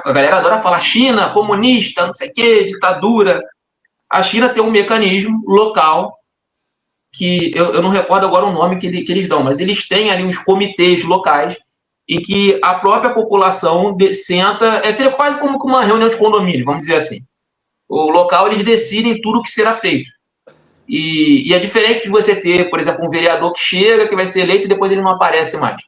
a galera adora falar China, comunista, não sei o quê, ditadura. A China tem um mecanismo local que eu não recordo agora o nome que eles dão, mas eles têm ali uns comitês locais em que a própria população senta, seria quase como uma reunião de condomínio, vamos dizer assim. O local, eles decidem tudo o que será feito. E é diferente de você ter, por exemplo, um vereador que chega, que vai ser eleito e depois ele não aparece mais.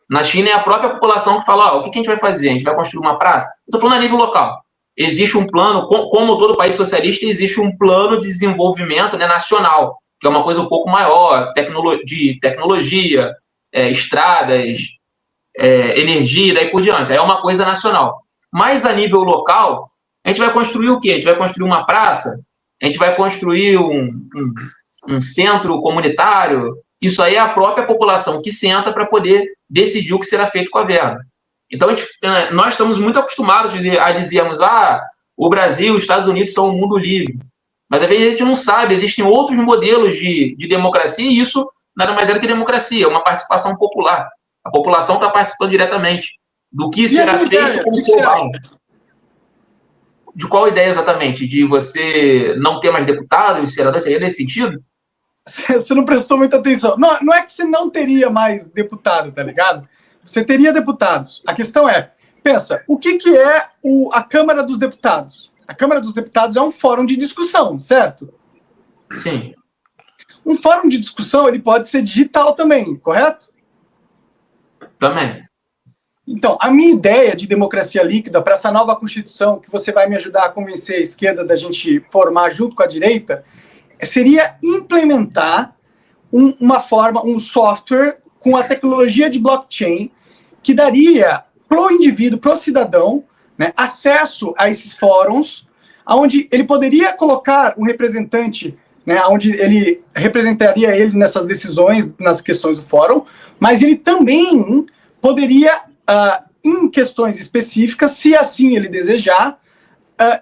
Na China é a própria população que fala, o que a gente vai fazer? A gente vai construir uma praça? Eu estou falando a nível local. Existe um plano, como todo país socialista, existe um plano de desenvolvimento, né, nacional, que é uma coisa um pouco maior, de tecnologia, estradas, energia, daí por diante. Aí é uma coisa nacional. Mas a nível local, a gente vai construir o quê? A gente vai construir uma praça? A gente vai construir um centro comunitário? Isso aí é a própria população que senta para poder decidir o que será feito com a verba. Então, nós estamos muito acostumados a dizermos o Brasil, os Estados Unidos são um mundo livre. Mas, às vezes, a gente não sabe, existem outros modelos de democracia e isso nada mais é do que democracia, é uma participação popular. A população está participando diretamente do que será feito com o seu bairro. De qual ideia exatamente? De você não ter mais deputados, senadores? Seria nesse sentido? Você não prestou muita atenção. Não é que você não teria mais deputado, tá ligado? Você teria deputados. A questão é, pensa, o que é a Câmara dos Deputados? A Câmara dos Deputados é um fórum de discussão, certo? Sim. Um fórum de discussão, ele pode ser digital também, correto? Também. Então, a minha ideia de democracia líquida para essa nova Constituição, que você vai me ajudar a convencer a esquerda da gente formar junto com a direita, seria implementar um software com a tecnologia de blockchain que daria para o indivíduo, para o cidadão, né, acesso a esses fóruns, onde ele poderia colocar um representante, né, onde ele representaria ele nessas decisões, nas questões do fórum, mas ele também poderia, em questões específicas, se assim ele desejar,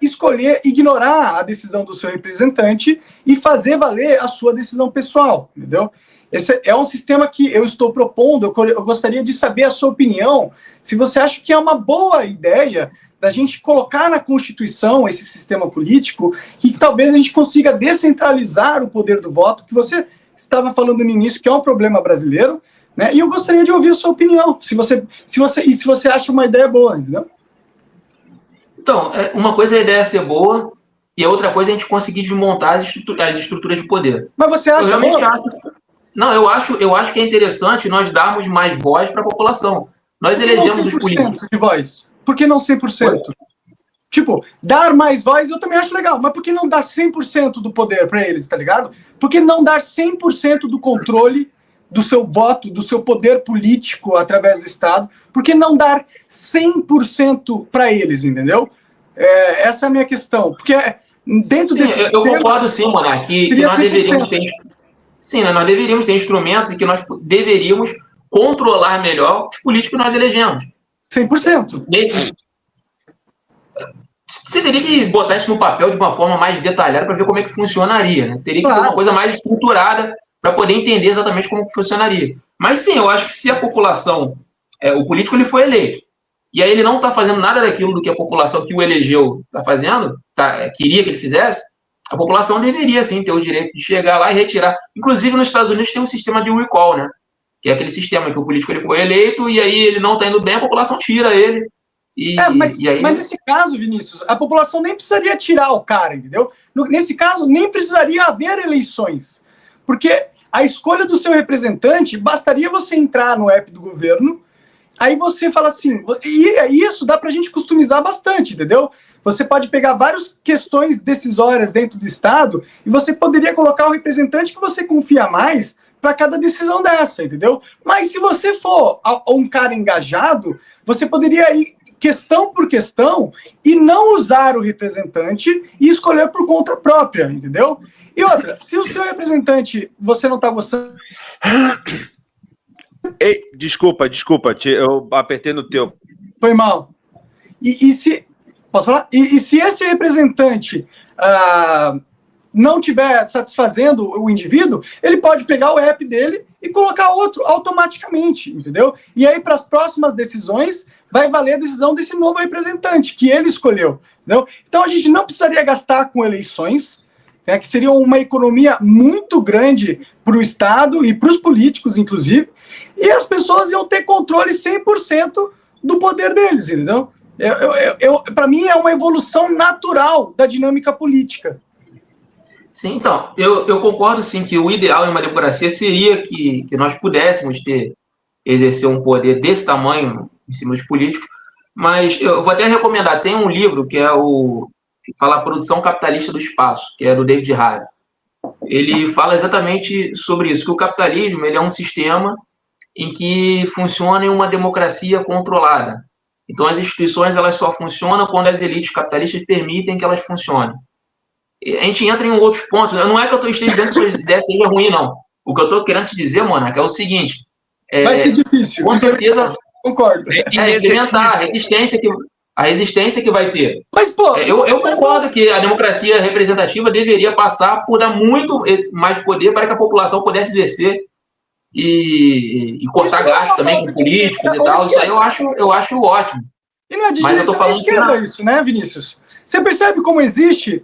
escolher ignorar a decisão do seu representante e fazer valer a sua decisão pessoal, entendeu? Esse é um sistema que eu estou propondo, eu gostaria de saber a sua opinião, se você acha que é uma boa ideia da gente colocar na Constituição esse sistema político e que talvez a gente consiga descentralizar o poder do voto, que você estava falando no início, que é um problema brasileiro, né? E eu gostaria de ouvir a sua opinião, se você acha uma ideia boa, entendeu? Então, uma coisa é a ideia ser boa e a outra coisa é a gente conseguir desmontar as estruturas de poder. Mas você acha Não, eu acho que é interessante nós darmos mais voz para a população. Nós elegemos os políticos. De voz? Por que não 100%? Tipo, dar mais voz eu também acho legal, mas por que não dar 100% do poder para eles, tá ligado? Por que não dar 100% do controle do seu voto, do seu poder político através do Estado? Por que não dar 100% para eles, entendeu? Essa é a minha questão. Porque dentro desse eu concordo sim, Monark, que nós deveríamos ter... Sim, nós deveríamos ter instrumentos em que nós deveríamos controlar melhor os políticos que nós elegemos. 100%. Você teria que botar isso no papel de uma forma mais detalhada para ver como é que funcionaria, né? Teria que ter uma coisa mais estruturada para poder entender exatamente como que funcionaria. Mas sim, eu acho que se a população... o político ele foi eleito, e aí ele não está fazendo nada daquilo do que a população que o elegeu está fazendo, queria que ele fizesse, a população deveria, sim, ter o direito de chegar lá e retirar. Inclusive, nos Estados Unidos tem um sistema de recall, né? Que é aquele sistema que o político ele foi eleito e aí ele não está indo bem, a população tira ele. Mas nesse caso, Vinícius, a população nem precisaria tirar o cara, entendeu? Nesse caso, nem precisaria haver eleições. Porque a escolha do seu representante, bastaria você entrar no app do governo, aí você fala assim, e isso dá pra gente customizar bastante, entendeu? Você pode pegar várias questões decisórias dentro do Estado e você poderia colocar o representante que você confia mais para cada decisão dessa, entendeu? Mas se você for um cara engajado, você poderia ir questão por questão e não usar o representante e escolher por conta própria, entendeu? E outra, se o seu representante você não está gostando... Ei, desculpa, eu apertei no teu. Foi mal. E se... Posso falar? E se esse representante não estiver satisfazendo o indivíduo, ele pode pegar o app dele e colocar outro automaticamente, entendeu? E aí, para as próximas decisões, vai valer a decisão desse novo representante, que ele escolheu. Entendeu? Então a gente não precisaria gastar com eleições, né, que seria uma economia muito grande para o Estado e para os políticos, inclusive, e as pessoas iam ter controle 100% do poder deles, entendeu? Para mim, é uma evolução natural da dinâmica política. Sim, então, eu concordo sim que o ideal em uma democracia seria que nós pudéssemos exercer um poder desse tamanho em cima dos políticos, mas eu vou até recomendar, tem um livro que fala a produção capitalista do espaço, que é do David Harvey. Ele fala exatamente sobre isso, que o capitalismo ele é um sistema em que funciona em uma democracia controlada. Então, as instituições elas só funcionam quando as elites capitalistas permitem que elas funcionem. A gente entra em outros pontos. Não é que eu esteja dizendo que sua ideia seja ruim, não. O que eu estou querendo te dizer, Mônaco, é o seguinte. Vai ser difícil. Com certeza. Concordo. Implementar a resistência que vai ter. Mas, pô, eu concordo que a democracia representativa deveria passar por dar muito mais poder para que a população pudesse exercer e cortar gastos também com políticos e tal. Isso aí eu acho ótimo. E não é de direita nem de esquerda isso, né, Vinícius? Você percebe como existe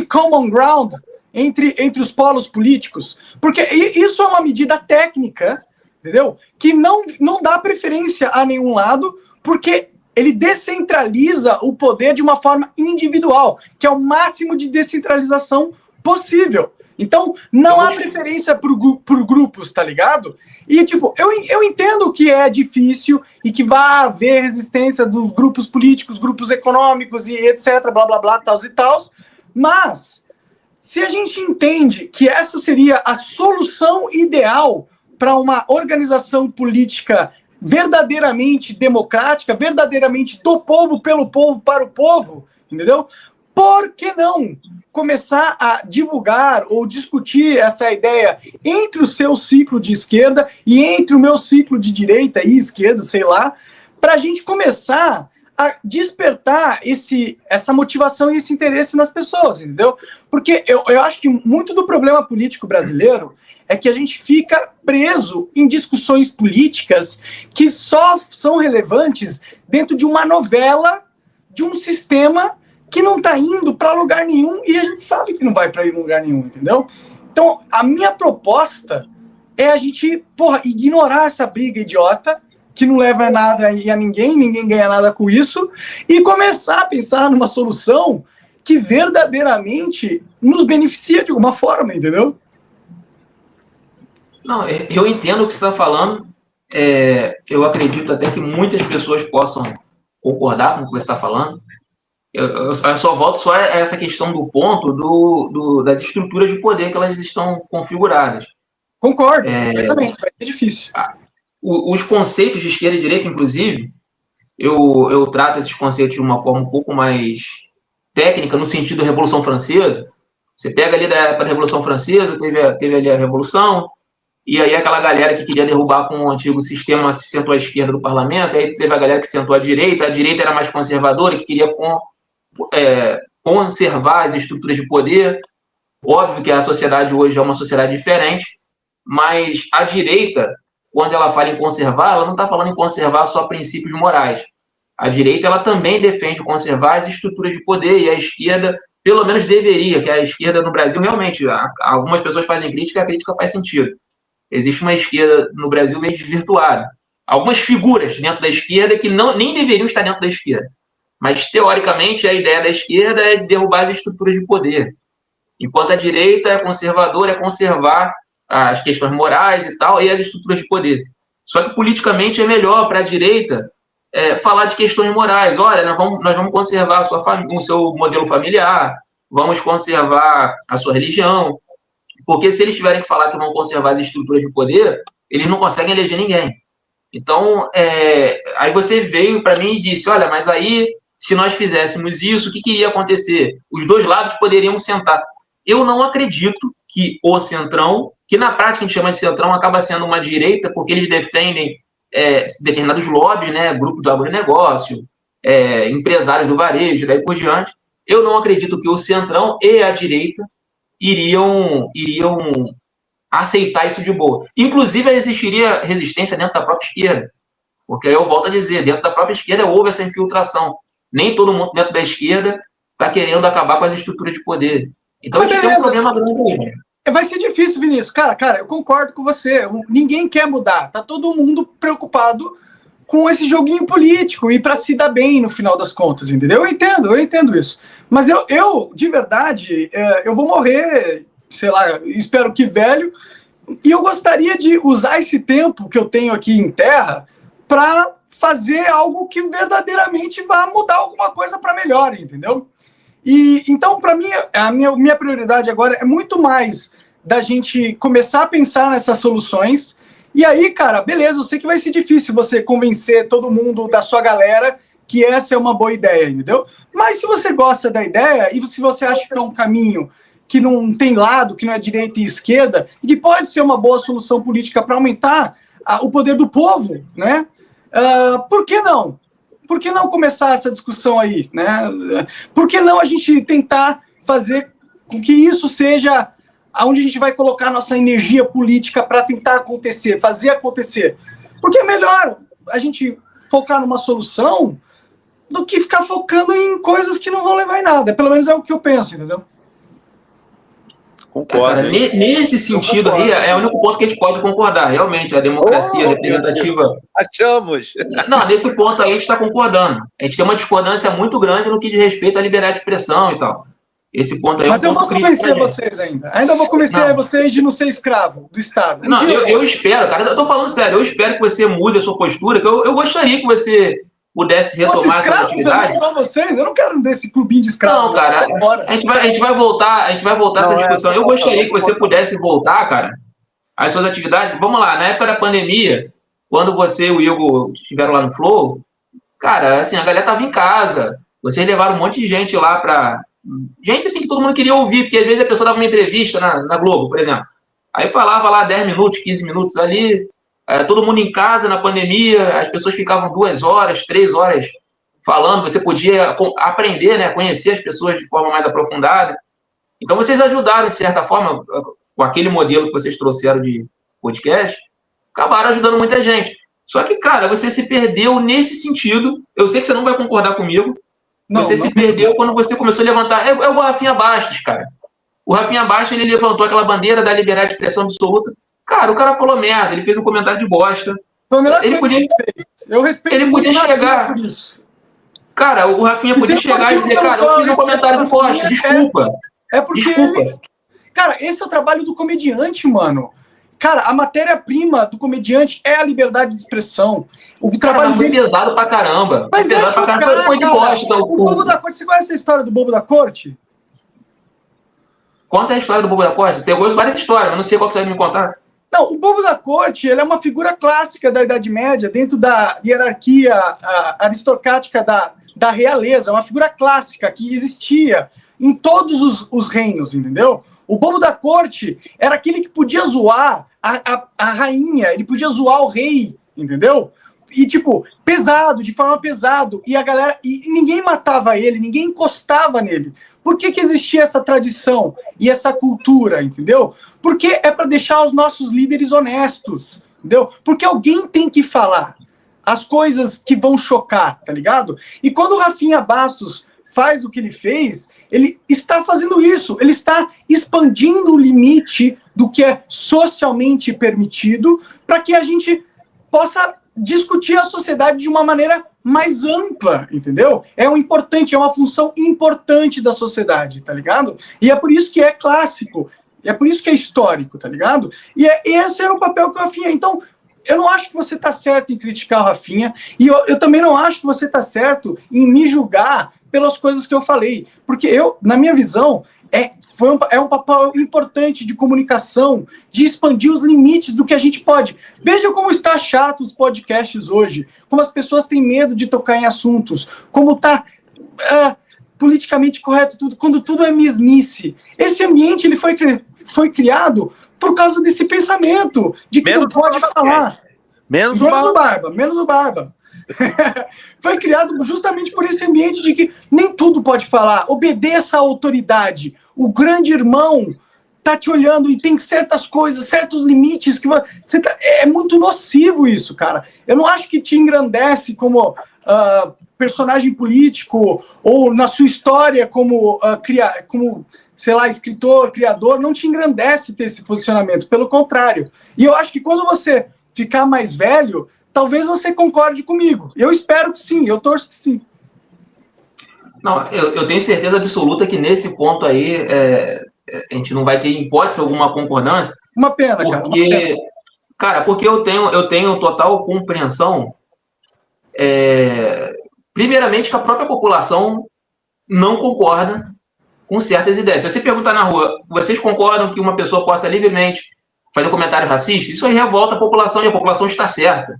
common ground entre os polos políticos? Porque isso é uma medida técnica, entendeu? Que não dá preferência a nenhum lado, porque ele descentraliza o poder de uma forma individual, que é o máximo de descentralização possível. Então, não há preferência por grupos, tá ligado? E, tipo, eu entendo que é difícil e que vai haver resistência dos grupos políticos, grupos econômicos e etc, blá, blá, blá, tals e tals, mas se a gente entende que essa seria a solução ideal para uma organização política verdadeiramente democrática, verdadeiramente do povo, pelo povo, para o povo, entendeu? Por que não começar a divulgar ou discutir essa ideia entre o seu ciclo de esquerda e entre o meu ciclo de direita e esquerda, sei lá, para a gente começar a despertar essa motivação e esse interesse nas pessoas, entendeu? Porque eu acho que muito do problema político brasileiro é que a gente fica preso em discussões políticas que só são relevantes dentro de uma novela, de um sistema que não está indo para lugar nenhum e a gente sabe que não vai para lugar nenhum, entendeu? Então, a minha proposta é a gente, ignorar essa briga idiota, que não leva a nada e a ninguém ganha nada com isso, e começar a pensar numa solução que verdadeiramente nos beneficia de alguma forma, entendeu? Não, eu entendo o que você está falando. Eu acredito até que muitas pessoas possam concordar com o que você está falando. Eu só volto só a essa questão do ponto das estruturas de poder que elas estão configuradas. Concordo, completamente, vai ser difícil. Os conceitos de esquerda e direita, inclusive, eu trato esses conceitos de uma forma um pouco mais técnica, no sentido da Revolução Francesa. Você pega ali da época da Revolução Francesa, teve ali a Revolução, e aí aquela galera que queria derrubar com o antigo sistema se sentou à esquerda do parlamento, aí teve a galera que sentou à direita, a direita era mais conservadora, que queria conservar as estruturas de poder. Óbvio que a sociedade hoje é uma sociedade diferente, mas a direita, quando ela fala em conservar, ela não está falando em conservar só princípios morais. A direita ela também defende conservar as estruturas de poder, e a esquerda, pelo menos deveria, que a esquerda no Brasil, realmente, algumas pessoas fazem crítica, a crítica faz sentido. Existe uma esquerda no Brasil meio desvirtuada. Algumas figuras dentro da esquerda que nem deveriam estar dentro da esquerda. Mas, teoricamente, a ideia da esquerda é derrubar as estruturas de poder. Enquanto a direita é conservadora, é conservar as questões morais e tal, e as estruturas de poder. Só que, politicamente, é melhor para a direita falar de questões morais. Olha, nós vamos conservar o seu modelo familiar, vamos conservar a sua religião, porque se eles tiverem que falar que vão conservar as estruturas de poder, eles não conseguem eleger ninguém. Então, aí você veio para mim e disse, olha, mas aí, se nós fizéssemos isso, o que iria acontecer? Os dois lados poderiam sentar. Eu não acredito que o centrão, que na prática a gente chama de centrão, acaba sendo uma direita, porque eles defendem determinados lobbies, né, grupo do agronegócio, empresários do varejo, daí por diante. Eu não acredito que o centrão e a direita iriam aceitar isso de boa. Inclusive, existiria resistência dentro da própria esquerda. Porque aí eu volto a dizer, dentro da própria esquerda houve essa infiltração. Nem todo mundo dentro da esquerda está querendo acabar com as estruturas de poder. Então a gente tem um problema grande aí. Vai ser difícil, Vinícius. Cara, eu concordo com você. Ninguém quer mudar. Tá todo mundo preocupado com esse joguinho político e para se dar bem no final das contas, entendeu? Eu entendo isso. Mas eu de verdade, eu vou morrer, sei lá, espero que velho, e eu gostaria de usar esse tempo que eu tenho aqui em terra para fazer algo que verdadeiramente vá mudar alguma coisa para melhor, entendeu? E então, para mim, a minha prioridade agora é muito mais da gente começar a pensar nessas soluções. E aí, cara, beleza, eu sei que vai ser difícil você convencer todo mundo da sua galera que essa é uma boa ideia, entendeu? Mas se você gosta da ideia e se você acha que é um caminho que não tem lado, que não é direita e esquerda, e que pode ser uma boa solução política para aumentar o poder do povo, né? Por que não? Por que não começar essa discussão aí, né? Por que não a gente tentar fazer com que isso seja aonde a gente vai colocar nossa energia política para tentar acontecer, fazer acontecer? Porque é melhor a gente focar numa solução do que ficar focando em coisas que não vão levar em nada. Pelo menos é o que eu penso, entendeu? Concordo. Cara, nesse sentido aí, é o único ponto que a gente pode concordar. Realmente, a democracia representativa... Achamos! Não, nesse ponto aí a gente está concordando. A gente tem uma discordância muito grande no que diz respeito à liberdade de expressão e tal. Esse ponto aí é um ponto crítico. Mas eu vou convencer vocês ainda. Ainda vou convencer vocês de não ser escravo do Estado. Não, eu espero, cara. Eu tô falando sério. Eu espero que você mude a sua postura, que eu gostaria que você pudesse retomar essa atividade. Vocês? Eu não quero desse clubinho de escravo. Não, cara. A gente vai voltar essa discussão. Eu gostaria que você pudesse voltar, cara, às suas atividades. Vamos lá, na época da pandemia, quando você e o Igor estiveram lá no Flow, cara, assim, a galera tava em casa. Vocês levaram um monte de gente lá pra... Gente, assim, que todo mundo queria ouvir, porque às vezes a pessoa dava uma entrevista na Globo, por exemplo. Aí falava lá 10 minutos, 15 minutos ali, todo mundo em casa na pandemia, as pessoas ficavam 2 horas, 3 horas falando, você podia aprender, né, conhecer as pessoas de forma mais aprofundada. Então vocês ajudaram, de certa forma, com aquele modelo que vocês trouxeram de podcast, acabaram ajudando muita gente. Só que, cara, você se perdeu nesse sentido. Eu sei que você não vai concordar comigo. Você se perdeu quando você começou a levantar... É o Rafinha Bastos, cara. O Rafinha Bastos, ele levantou aquela bandeira da liberdade de expressão absoluta. Cara, o cara falou merda, ele fez um comentário de bosta. Foi a melhor coisa que ele fez. Eu respeito ele podia chegar... Por isso. Cara, o Rafinha podia chegar e dizer, cara, eu fiz um comentário de bosta, desculpa. Porque desculpa. Cara, esse é o trabalho do comediante, mano. Cara, a matéria-prima do comediante é a liberdade de expressão. O trabalho dele... pesado pra caramba. Mas pesado pra caramba. Foi de bosta. Então, o Bobo da Corte, você conhece a história do Bobo da Corte? Conta a história do Bobo da Corte. Tem várias histórias, mas não sei qual que você vai me contar. Não, o Bobo da Corte, ele é uma figura clássica da Idade Média, dentro da hierarquia aristocrática da realeza. Uma figura clássica que existia em todos os reinos, entendeu? O Bobo da Corte era aquele que podia zoar a rainha, ele podia zoar o rei, entendeu? E, tipo, pesado, de forma pesado. E a galera... E ninguém matava ele, ninguém encostava nele. Por que existia essa tradição e essa cultura, entendeu? Porque é para deixar os nossos líderes honestos, entendeu? Porque alguém tem que falar as coisas que vão chocar, tá ligado? E quando o Rafinha Bastos faz o que ele fez, ele está fazendo isso, ele está expandindo o limite do que é socialmente permitido para que a gente possa discutir a sociedade de uma maneira mais ampla, entendeu? É uma função importante da sociedade, tá ligado? E é por isso que é clássico, é por isso que é histórico, tá ligado? E esse era o papel que o Rafinha... Então, eu não acho que você tá certo em criticar o Rafinha, e eu também não acho que você tá certo em me julgar pelas coisas que eu falei, porque na minha visão, é um papel importante de comunicação, de expandir os limites do que a gente pode. Veja como está chato os podcasts hoje, como as pessoas têm medo de tocar em assuntos, como está politicamente correto tudo, quando tudo é mesmice. Esse ambiente ele foi criado por causa desse pensamento de que não pode falar. Menos o Barba. Foi criado justamente por esse ambiente de que nem tudo pode falar, obedeça à autoridade. O grande irmão tá te olhando e tem certas coisas, certos limites que você é muito nocivo isso, cara. Eu não acho que te engrandece como personagem político ou na sua história como sei lá, escritor, criador, não te engrandece ter esse posicionamento, pelo contrário. E eu acho que quando você ficar mais velho, talvez você concorde comigo. Eu espero que sim, eu torço que sim. Não, eu tenho certeza absoluta que nesse ponto aí a gente não vai ter, em hipótese alguma, concordância. Uma pena, porque, cara. Uma pena. Cara, porque eu tenho total compreensão, primeiramente, que a própria população não concorda com certas ideias. Se você perguntar na rua, vocês concordam que uma pessoa possa livremente fazer um comentário racista? Isso aí revolta a população e a população está certa.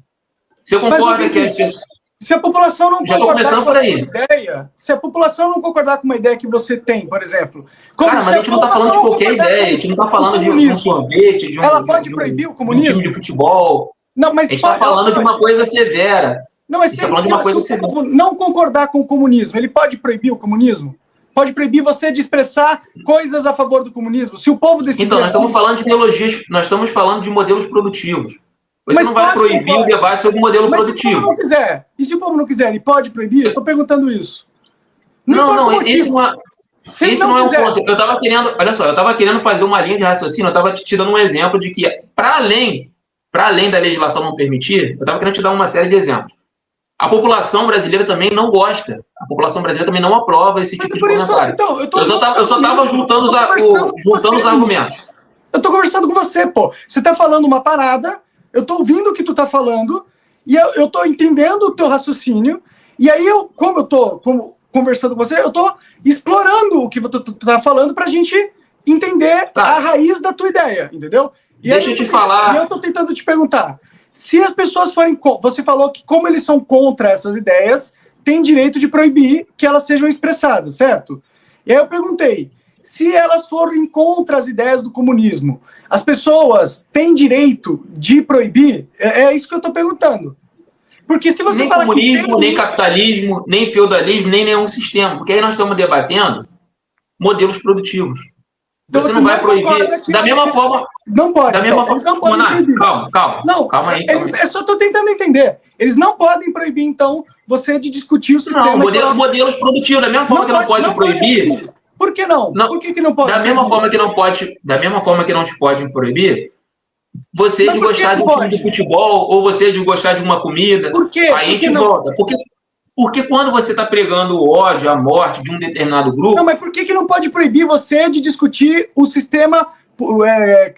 Você concorda que as pessoas... Se a população não concordar com a sua ideia, se a população não concordar com uma ideia que você tem, por exemplo... Cara, mas a gente não está falando de qualquer ideia, a gente não está falando de um sorvete, de um, ela pode proibir o comunismo? De um time de futebol. Não, mas a gente está falando de uma coisa severa. Não, mas se não concordar com o comunismo, ele pode proibir o comunismo? Pode proibir você de expressar coisas a favor do comunismo? Se o povo decidir... Então, nós estamos falando de ideologias, nós estamos falando de modelos produtivos. Você não vai proibir o debate sobre o modelo produtivo. Se o povo não quiser? E se o povo não quiser, ele pode proibir? Eu estou perguntando isso. Esse não é um ponto. Eu estava querendo, olha só, eu estava querendo fazer uma linha de raciocínio, eu estava te dando um exemplo de que, para além da legislação não permitir, eu estava querendo te dar uma série de exemplos. A população brasileira também não gosta. A população brasileira também não aprova esse tipo de comentário. Eu só estava juntando os argumentos. Eu estou conversando com você, pô. Você está falando uma parada, eu estou ouvindo o que tu está falando, e eu estou entendendo o teu raciocínio, e aí como eu estou conversando com você, eu estou explorando o que tu está falando para a gente entender a raiz da tua ideia, entendeu? Deixa eu te falar. E eu estou tentando te perguntar, se as pessoas forem... Você falou que como eles são contra essas ideias, tem direito de proibir que elas sejam expressadas, certo? E aí eu perguntei, se elas forem contra as ideias do comunismo, as pessoas têm direito de proibir? É isso que eu estou perguntando. Porque se você nem fala comunismo, nem capitalismo, nem feudalismo, nem nenhum sistema. Porque aí nós estamos debatendo modelos produtivos. Então você não vai proibir. Da mesma forma. Não pode. Da mesma forma. Não podem proibir. Calma aí. Eu só estou tentando entender. Eles não podem proibir, então, você de discutir o sistema. Não, modelos produtivos. Da mesma forma que não pode proibir. Por que não? Por que não pode? Da mesma forma que não te pode proibir, você de gostar de um time de futebol ou você de gostar de uma comida. Por quê? Aí a gente volta. Porque quando você está pregando o ódio, a morte de um determinado grupo... Não, mas por que não pode proibir você de discutir o sistema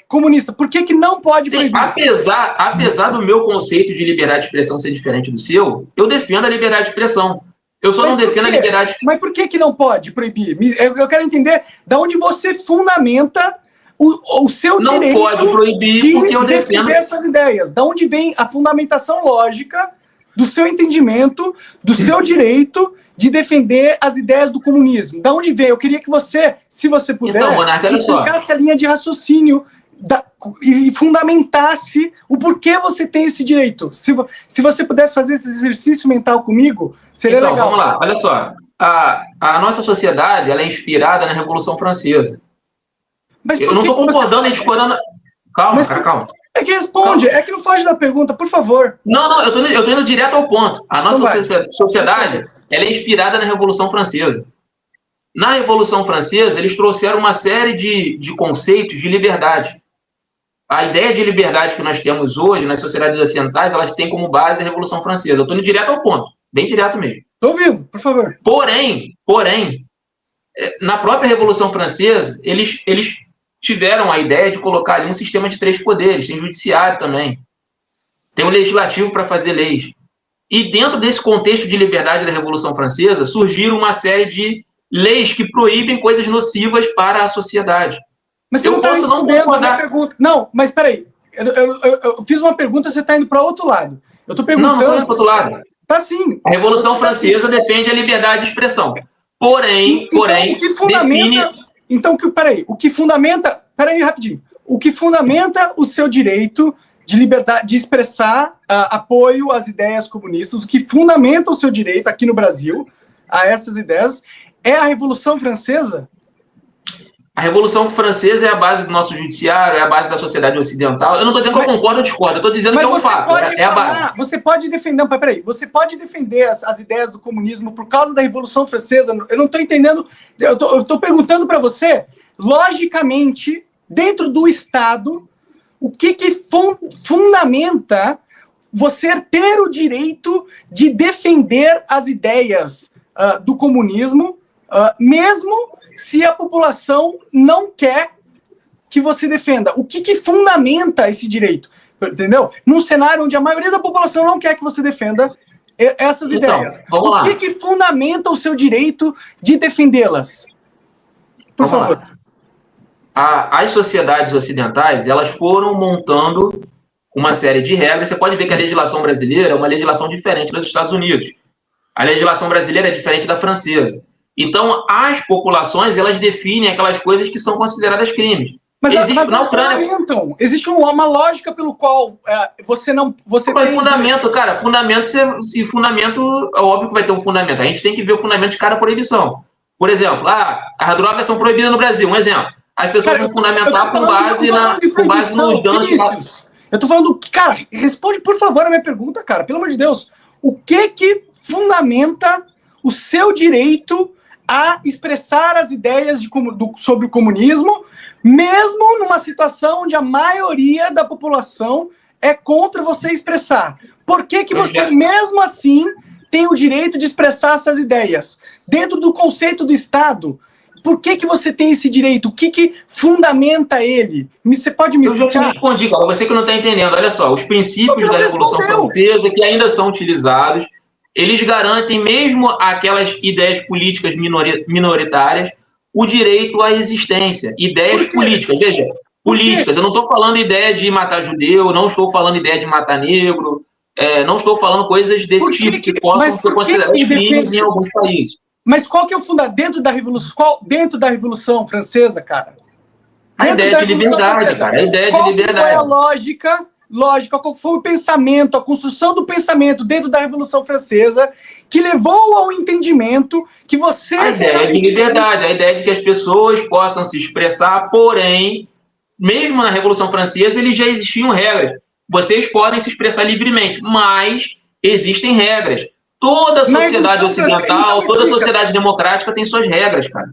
comunista? Por que não pode proibir? Apesar do meu conceito de liberdade de expressão ser diferente do seu, eu defendo a liberdade de expressão. Eu só não defendo a liberdade... Mas por que não pode proibir? Eu quero entender de onde você fundamenta o seu direito... Não pode proibir porque eu defendo... essas ideias. Da onde vem a fundamentação lógica do seu entendimento, do seu direito de defender as ideias do comunismo? Da onde vem? Eu queria que você, se você puder, então, Monarca, explicasse a linha de raciocínio e fundamentasse o porquê você tem esse direito. Se você pudesse fazer esse exercício mental comigo, seria legal. Vamos lá, olha só. A nossa sociedade ela é inspirada na Revolução Francesa. Mas eu não estou concordando e discordando... Calma. É que responde, é que não foge da pergunta, por favor. Não, eu tô indo direto ao ponto. A nossa sociedade ela é inspirada na Revolução Francesa. Na Revolução Francesa, eles trouxeram uma série de conceitos de liberdade. A ideia de liberdade que nós temos hoje nas sociedades ocidentais, elas têm como base a Revolução Francesa. Eu estou indo direto ao ponto, bem direto mesmo. Estou ouvindo, por favor. Porém, na própria Revolução Francesa, eles tiveram a ideia de colocar ali um sistema de 3 poderes. Tem judiciário também. Tem o legislativo para fazer leis. E dentro desse contexto de liberdade da Revolução Francesa, surgiram uma série de leis que proíbem coisas nocivas para a sociedade. Mas você eu posso não concordar. Não, mas peraí. Eu fiz uma pergunta, você está indo para outro lado. Eu estou perguntando... Não estou indo para outro lado. Tá sim. A Revolução Francesa depende da liberdade de expressão. Porém, o que fundamenta... o que fundamenta... Peraí, rapidinho. O que fundamenta o seu direito de liberdade de expressar apoio às ideias comunistas, o que fundamenta o seu direito aqui no Brasil a essas ideias, é a Revolução Francesa? A Revolução Francesa é a base do nosso judiciário, é a base da sociedade ocidental. Eu não estou dizendo que eu concordo ou discordo, eu estou dizendo que é um fato, é a base. Você pode defender, não, peraí, você pode defender as ideias do comunismo por causa da Revolução Francesa? Eu não estou entendendo, eu estou perguntando para você, logicamente, dentro do Estado, o que fundamenta você ter o direito de defender as ideias do comunismo, mesmo se a população não quer que você defenda? O que fundamenta esse direito? Entendeu? Num cenário onde a maioria da população não quer que você defenda essas ideias. O que fundamenta o seu direito de defendê-las? Por favor. As sociedades ocidentais, elas foram montando uma série de regras. Você pode ver que a legislação brasileira é uma legislação diferente dos Estados Unidos. A legislação brasileira é diferente da francesa. Então, as populações, elas definem aquelas coisas que são consideradas crimes. Mas elas fundamentam. Existe uma lógica pelo qual você não... Fundamento, cara. Fundamento, é óbvio que vai ter um fundamento. A gente tem que ver o fundamento de cada proibição. Por exemplo, as drogas são proibidas no Brasil. Um exemplo. As pessoas vão fundamentar com base nos danos... Eu tô falando... Cara, responde, por favor, a minha pergunta, cara. Pelo amor de Deus. O que fundamenta o seu direito a expressar as ideias sobre o comunismo, mesmo numa situação onde a maioria da população é contra você expressar? Por que você, mesmo assim, tem o direito de expressar essas ideias? Dentro do conceito do Estado, por que você tem esse direito? O que fundamenta ele? Você pode me explicar? Eu já te respondi, cara. Você que não está entendendo. Olha só, os princípios da Revolução Francesa que ainda são utilizados, eles garantem, mesmo aquelas ideias políticas minoritárias, o direito à existência. Ideias políticas, veja, políticas. Eu não estou falando ideia de matar judeu, não estou falando ideia de matar negro, não estou falando coisas desse tipo que possam ser consideradas crimes em alguns países. Mas qual que é o fundamento dentro da Revolução Francesa, cara? A ideia de liberdade, cara. A ideia de liberdade. Qual foi a lógica, qual foi o pensamento, a construção do pensamento dentro da Revolução Francesa que levou ao entendimento que você... A ideia de liberdade, a ideia de que as pessoas possam se expressar, porém, mesmo na Revolução Francesa, eles já existiam regras. Vocês podem se expressar livremente, mas existem regras. Toda sociedade ocidental, toda sociedade democrática tem suas regras, cara.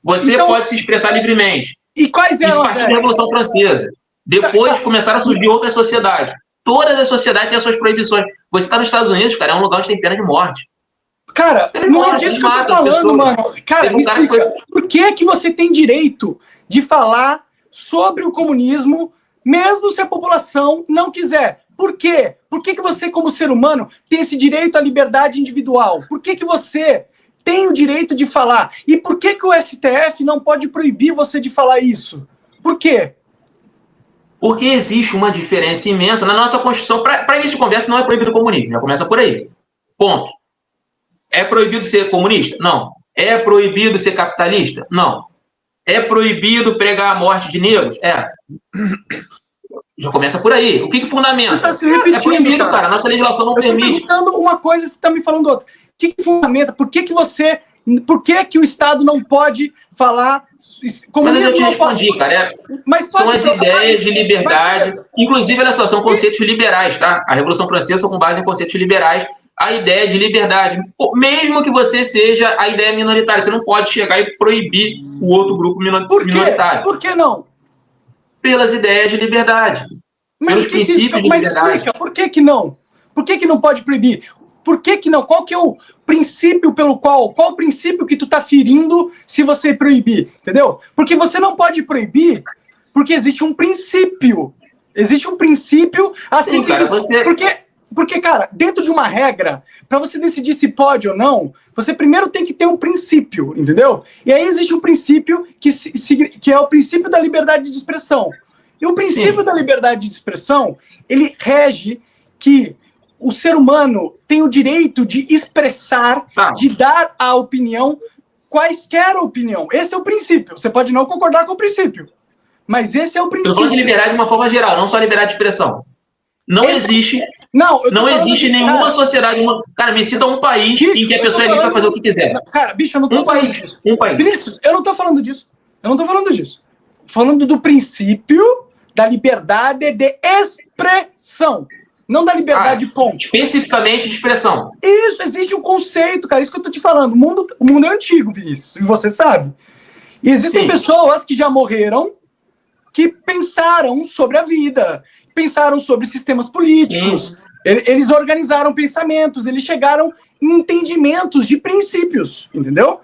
Você pode se expressar livremente. E quais eram as regras? Isso partiu da Revolução Francesa. Depois começaram a surgir outras sociedades. Todas as sociedades têm as suas proibições. Você está nos Estados Unidos, cara, é um lugar onde tem pena de morte. Cara, não é disso que eu tô falando, mano. Cara, me explica, por que você tem direito de falar sobre o comunismo, mesmo se a população não quiser? Por quê? Por que você, como ser humano, tem esse direito à liberdade individual? Por que você tem o direito de falar? E por que o STF não pode proibir você de falar isso? Por quê? Porque existe uma diferença imensa na nossa Constituição. Para início de conversa, não é proibido o comunismo. Já começa por aí. Ponto. É proibido ser comunista? Não. É proibido ser capitalista? Não. É proibido pregar a morte de negros? É. Já começa por aí. O que fundamenta? Tá se repetindo, é proibido, cara. A nossa legislação não permite. Eu tô perguntando uma coisa e você tá me falando outra. O que fundamenta? Por que o Estado não pode falar... Mas eu te respondi, cara. São as ideias de liberdade. Inclusive, olha só, são conceitos liberais, tá? A Revolução Francesa com base em conceitos liberais. A ideia de liberdade. Mesmo que você seja a ideia minoritária, você não pode chegar e proibir o outro grupo minoritário. Por que não? Pelas ideias de liberdade. Pelos princípios de liberdade. Explica, por que não? Por que não pode proibir? Por que não? Qual que é o princípio qual o princípio que tu tá ferindo se você proibir? Entendeu? Porque você não pode proibir porque existe um princípio. Existe um princípio assim. Sim, cara, Porque, cara, dentro de uma regra, para você decidir se pode ou não, você primeiro tem que ter um princípio, entendeu? E aí existe um princípio que é o princípio da liberdade de expressão. E o princípio da liberdade de expressão, ele rege que o ser humano tem o direito de expressar, de dar a opinião, quaisquer opinião. Esse é o princípio. Você pode não concordar com o princípio, mas esse é o princípio. Eu tô falando de liberdade de uma forma geral, não só liberdade de expressão. Não existe nenhuma sociedade... Cara, me cita um país em que a pessoa é livre para fazer o que quiser. Cara, bicho, eu não tô falando disso. Um país. Vinícius, eu não tô falando disso. Eu não estou falando disso. Estou falando do princípio da liberdade de expressão. Não da liberdade de ponto. Especificamente de expressão. Isso, existe um conceito, cara. Isso que eu tô te falando. O mundo é antigo, Vinícius. E você sabe. E existem pessoas que já morreram que pensaram sobre a vida. Pensaram sobre sistemas políticos. Eles organizaram pensamentos. Eles chegaram em entendimentos de princípios. Entendeu?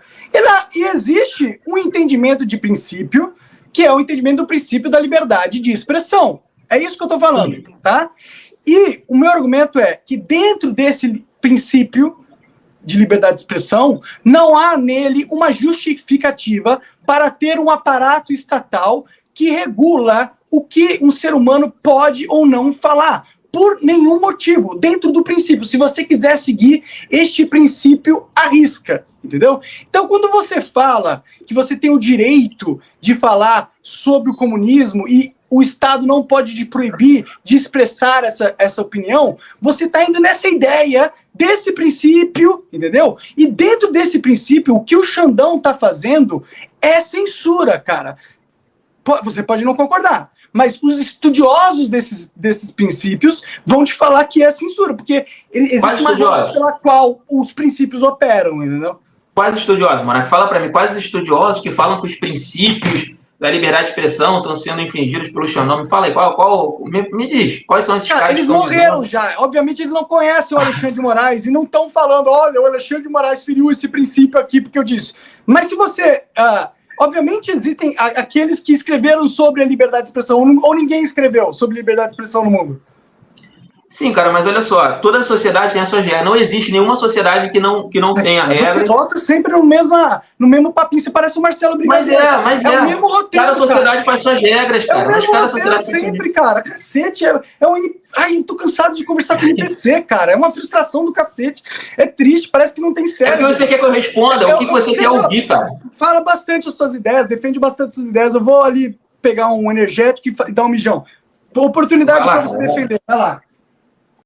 E existe um entendimento de princípio que é o entendimento do princípio da liberdade de expressão. É isso que eu tô falando, tá? E o meu argumento é que dentro desse princípio de liberdade de expressão, não há nele uma justificativa para ter um aparato estatal que regula o que um ser humano pode ou não falar, por nenhum motivo, dentro do princípio. Se você quiser seguir este princípio, arrisca, entendeu? Então, quando você fala que você tem o direito de falar sobre o comunismo e o Estado não pode te proibir de expressar essa opinião, você está indo nessa ideia desse princípio, entendeu? E dentro desse princípio, o que o Xandão está fazendo é censura, cara. Você pode não concordar, mas os estudiosos desses princípios vão te falar que é censura, porque existe uma regra pela qual os princípios operam, entendeu? Quais estudiosos, Monark? Fala para mim, quais estudiosos que falam que os princípios da liberdade de expressão estão sendo infringidos pelo Xandão? Me fala aí, me diz, quais são esses caras? Eles morreram já. Obviamente eles não conhecem o Alexandre de Moraes e não estão falando, olha, o Alexandre de Moraes feriu esse princípio aqui porque eu disse. Mas se você... obviamente existem aqueles que escreveram sobre a liberdade de expressão, ou ninguém escreveu sobre liberdade de expressão no mundo. Sim, cara, mas olha só, toda sociedade tem as suas regras. Não existe nenhuma sociedade que não tenha regras. Você volta sempre no mesmo papinho, você parece o Marcelo Brigadeiro. Mas é. O mesmo roteiro, cada sociedade faz suas regras, cara. É o mesmo cada roteiro sempre, cara. Cacete, Ai, eu tô cansado de conversar com o NPC, cara. É uma frustração do cacete. É triste, parece que não tem cérebro. É o que você quer que eu responda, o que você quer ouvir, cara. Fala bastante as suas ideias, defende bastante as suas ideias. Eu vou ali pegar um energético e dar um mijão. Oportunidade para você defender. Vai lá.